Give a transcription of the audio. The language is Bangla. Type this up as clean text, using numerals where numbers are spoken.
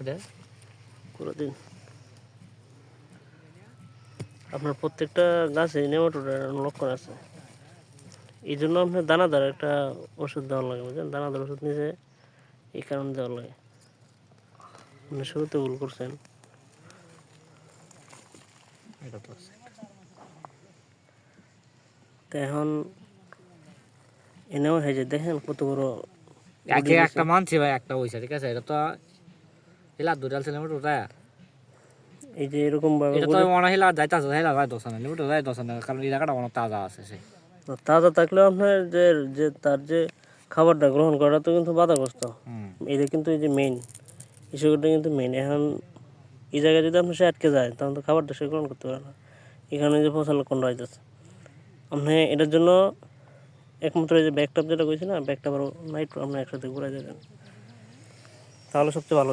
এটা করে দিন। আপনার প্রত্যেকটা গাছে নেমাটোডের লক্ষণ আছে, এই জন্য আপনার দানাদার একটা ওষুধ দেওয়া লাগে, বুঝলেন? দানাদার ওষুধ নিচে এই কারণে দেওয়া লাগে। আপনি শুরুতে ভুল করছেন। এটা তো তো এখন এনেও হয়ে যায়, দেখেন কত বড় একে একটা মানছি ভাই, একটা হইছে, ঠিক আছে? এটা তো হিলা দুটাল ছিল ওটা, এই যে এরকম ভাবে এটা তো মনে হিলা যাইতাছে, হিলা ভাই দোকানে লিমিট যাই দোকানে, কারণ এই জায়গাটা অনেক তাজা আছে সেই। তাজা থাকলেও আপনার যে যে তার যে খাবারটা গ্রহণ করা তো কিন্তু বাধাগ্রস্ত। এটা কিন্তু এই যে মেইন ইস্যুটা কিন্তু মেইন। এখন এই জায়গায় যদি আপনার সে আটকে যায় তখন তো খাবারটা সে গ্রহণ করতে পারে না। এখানে যে ফসল লক্ষণ রয়েছে আপনি এটার জন্য একমাত্র এই যে ব্যাকটাপ যেটা কইছি না, ব্যাকটাপ আর নাইট আপনি একসাথে ঘুরে যাবেন, তাহলে সবচেয়ে ভালো।